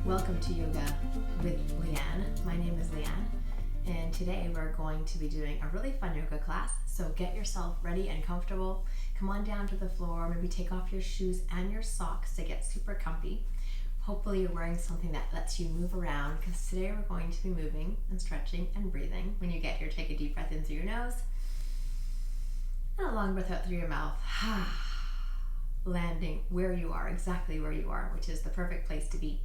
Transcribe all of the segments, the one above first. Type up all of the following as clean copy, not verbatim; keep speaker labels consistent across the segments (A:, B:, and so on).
A: Welcome to Yoga with Leanne. My name is Leanne, and today we're going to be doing a really fun yoga class. So get yourself ready and comfortable. Come on down to the floor, maybe take off your shoes and your socks to get super comfy. Hopefully you're wearing something that lets you move around, because today we're going to be moving and stretching and breathing. When you get here, take a deep breath in through your nose and a long breath out through your mouth. Landing where you are, exactly where you are, which is the perfect place to be.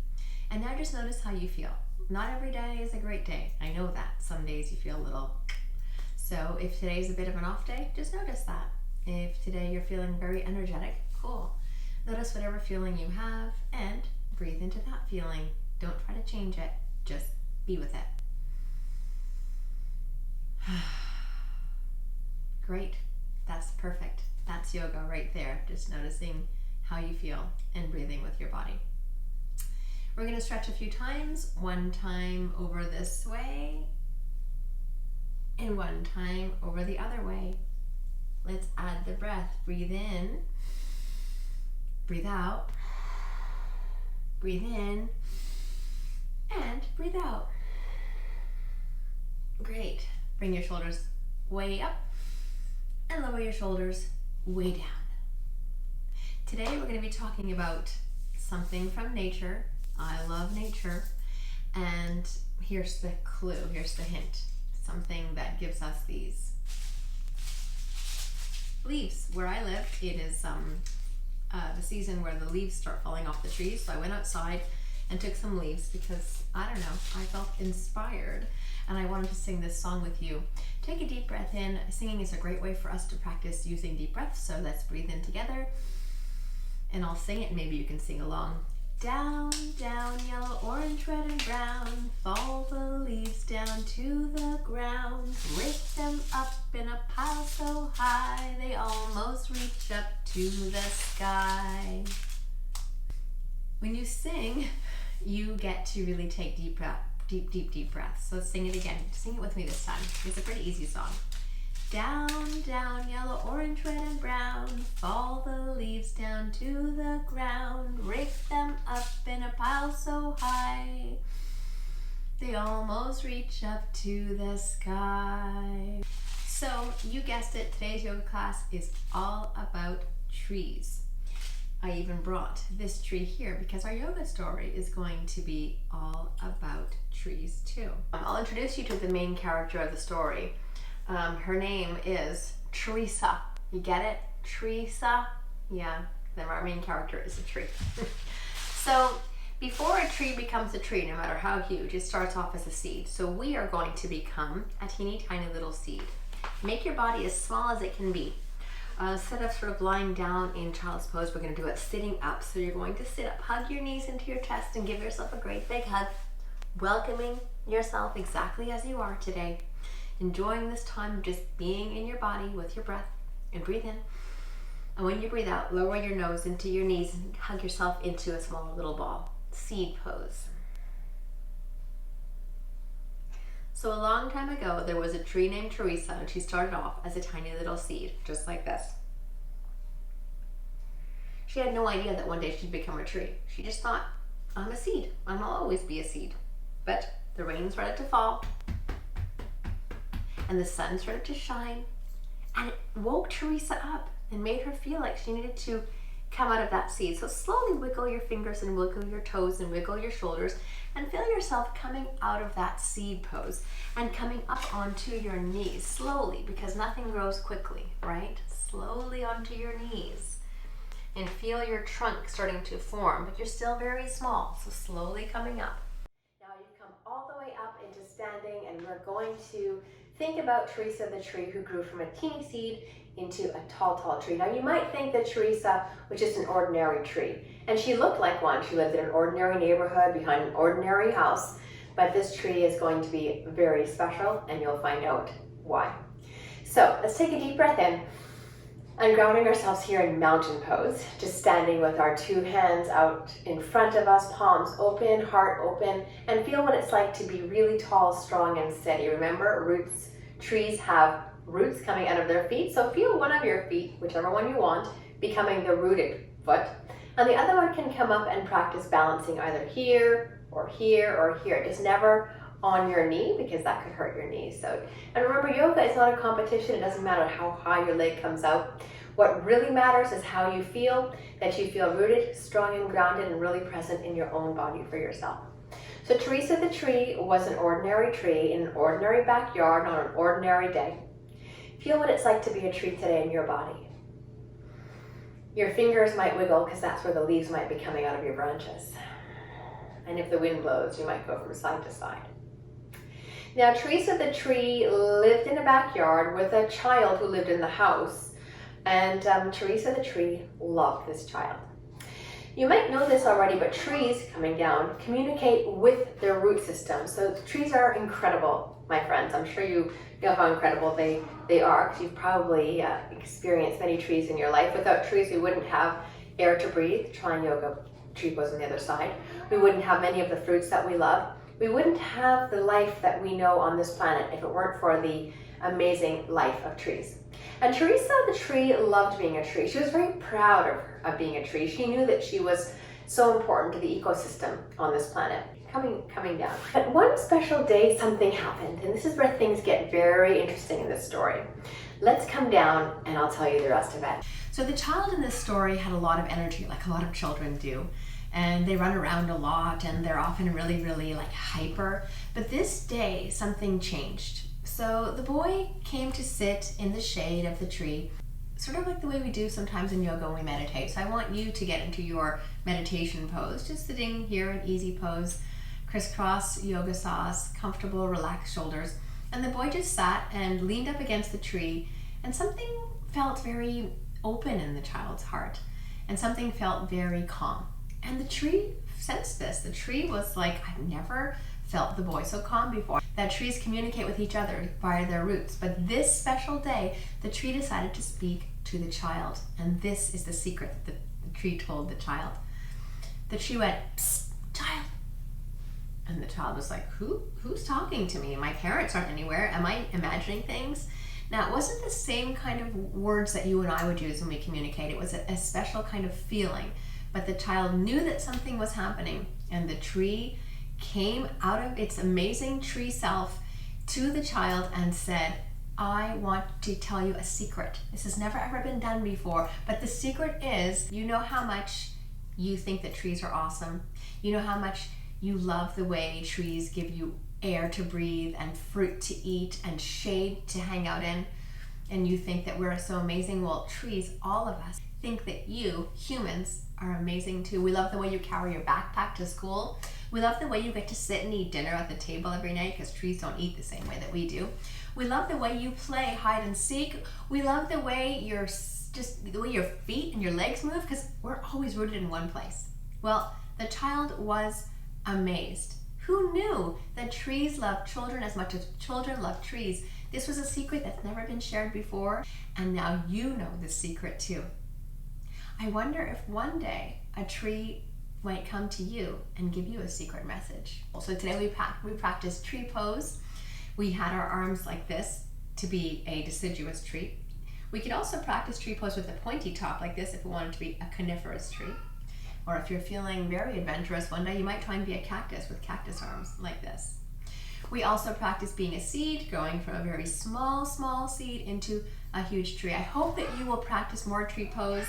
A: And now just notice how you feel. Not every day is a great day. I know that. Some days you feel a little. So if today's a bit of an off day, just notice that. If today you're feeling very energetic, cool. Notice whatever feeling you have and breathe into that feeling. Don't try to change it. Just be with it. Great. That's perfect. That's yoga right there. Just noticing how you feel and breathing with your body. We're going to stretch a few times. One time over this way and one time over the other way. Let's add the breath. Breathe in, breathe out, breathe in, and breathe out. Great. Bring your shoulders way up and lower your shoulders way down. Today we're going to be talking about something from nature. I love nature, and here's the clue, here's the hint. Something that gives us these leaves. Where I live, it is the season where the leaves start falling off the trees, so I went outside and took some leaves because, I don't know, I felt inspired and I wanted to sing this song with you. Take a deep breath in. Singing is a great way for us to practice using deep breaths, so let's breathe in together and I'll sing it and maybe you can sing along. Down, down, yellow, orange, red, and brown, fall the leaves down to the ground. Rake them up in a pile so high, they almost reach up to the sky. When you sing, you get to really take deep breaths. So let's sing it again. Sing it with me this time. It's a pretty easy song. Down, down, yellow, orange, red, and brown, fall the leaves down to the ground. Rake them up in a pile so high, they almost reach up to the sky. So you guessed it, today's yoga class is all about trees. I even brought this tree here because our yoga story is going to be all about trees too. I'll introduce you to the main character of the story. Her name is Teresa. You get it? Teresa? Yeah, then our main character is a tree. So before a tree becomes a tree, no matter how huge, it starts off as a seed. So we are going to become a teeny tiny little seed. Make your body as small as it can be. Instead of sort of lying down in child's pose, we're going to do it sitting up. So you're going to sit up, hug your knees into your chest and give yourself a great big hug, welcoming yourself exactly as you are today. Enjoying this time of just being in your body with your breath, and breathe in. And when you breathe out, lower your nose into your knees and hug yourself into a small little ball. Seed pose. So a long time ago, there was a tree named Teresa, and she started off as a tiny little seed, just like this. She had no idea that one day she'd become a tree. She just thought, I'm a seed, and I'll always be a seed. But the rain started to fall, and the sun started to shine, and it woke Teresa up and made her feel like she needed to come out of that seed. So slowly wiggle your fingers and wiggle your toes and wiggle your shoulders and feel yourself coming out of that seed pose and coming up onto your knees slowly, because nothing grows quickly, right? Slowly onto your knees and feel your trunk starting to form, but you're still very small, so slowly coming up. Now you've come all the way up into standing, and we're going to think about Teresa the tree, who grew from a teeny seed into a tall tree. Now you might think that Teresa was just an ordinary tree, and she looked like one. She lived in an ordinary neighborhood behind an ordinary house, but this tree is going to be very special, and you'll find out why. So let's take a deep breath in, and grounding ourselves here in mountain pose, just standing with our two hands out in front of us, palms open, heart open, and feel what it's like to be really tall, strong, and steady. Remember, trees have roots coming out of their feet, so feel one of your feet, whichever one you want, becoming the rooted foot, and the other one can come up and practice balancing either here
B: or here or here. It's never on your knee because that could hurt your knee. So, and remember, yoga is not a competition. It doesn't matter how high your leg comes out. What really matters is how you feel, that you feel rooted, strong and grounded, and really present in your own body for yourself. So Teresa the tree was an ordinary tree in an ordinary backyard on an ordinary day. Feel what it's like to be a tree today in your body. Your fingers might wiggle because that's where the leaves might be coming out of your branches. And if the wind blows, you might go from side to side. Now, Teresa the tree lived in a backyard with a child who lived in the house. And Teresa the tree loved this child. You might know this already, but trees coming down communicate with their root system. So trees are incredible, my friends. I'm sure you know how incredible they are, because you've probably experienced many trees in your life. Without trees, we wouldn't have air to breathe. Try yoga, tree pose on the other side. We wouldn't have many of the fruits that we love. We wouldn't have the life that we know on this planet if it weren't for the amazing life of trees. And Teresa the tree loved being a tree. She was very proud of being a tree. She knew that she was so important to the ecosystem on this planet. Coming down. But one special day, something happened, and this is where things get very interesting in this story. Let's come down and I'll tell you the rest of it.
A: So the child in this story had a lot of energy, like a lot of children do. And they run around a lot and they're often really, really like hyper. But this day, something changed. So the boy came to sit in the shade of the tree, sort of like the way we do sometimes in yoga when we meditate. So I want you to get into your meditation pose, just sitting here in easy pose, crisscross yoga sauce, comfortable, relaxed shoulders. And the boy just sat and leaned up against the tree, and something felt very open in the child's heart, and something felt very calm. And the tree sensed this. The tree was like, I've never felt the boy so calm before. That trees communicate with each other via their roots. But this special day, the tree decided to speak to the child. And this is the secret that the tree told the child. The tree went, "Psst, child." And the child was like, who's talking to me? My parents aren't anywhere. Am I imagining things? Now, it wasn't the same kind of words that you and I would use when we communicate. It was a special kind of feeling. But the child knew that something was happening, and the tree came out of its amazing tree self to the child and said, I want to tell you a secret. This has never ever been done before, but the secret is, you know how much you think that trees are awesome. You know how much you love the way trees give you air to breathe and fruit to eat and shade to hang out in, and you think that we're so amazing. Well, trees, all of us, think that you, humans, are amazing too. We love the way you carry your backpack to school. We love the way you get to sit and eat dinner at the table every night, because trees don't eat the same way that we do. We love the way you play hide and seek. We love the way your feet and your legs move, because we're always rooted in one place. Well, the child was amazed. Who knew that trees love children as much as children love trees? This was a secret that's never been shared before, and now you know the secret too. I wonder if one day a tree might come to you and give you a secret message. So today we practiced tree pose. We had our arms like this to be a deciduous tree. We could also practice tree pose with a pointy top like this if we wanted to be a coniferous tree. Or if you're feeling very adventurous one day, you might try and be a cactus with cactus arms like this. We also practice being a seed, growing from a very small seed into a huge tree. I hope that you will practice more tree pose.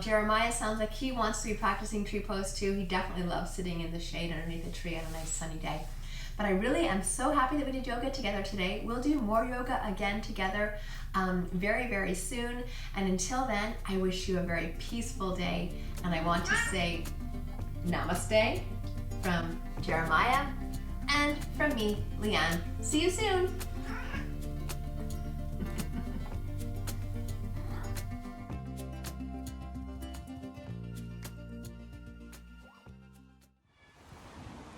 A: Jeremiah sounds like he wants to be practicing tree pose too. He definitely loves sitting in the shade underneath a tree on a nice sunny day. But I really am so happy that we did yoga together today. We'll do more yoga again together very, very soon. And until then, I wish you a very peaceful day. And I want to say namaste from Jeremiah and from me, Leanne. See you soon.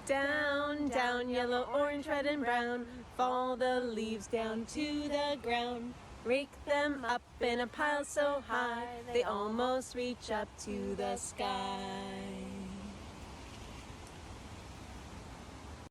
C: Down, down, yellow, orange, red, and brown, fall the leaves down to the ground. Rake them up in a pile so high, they almost reach up to the sky.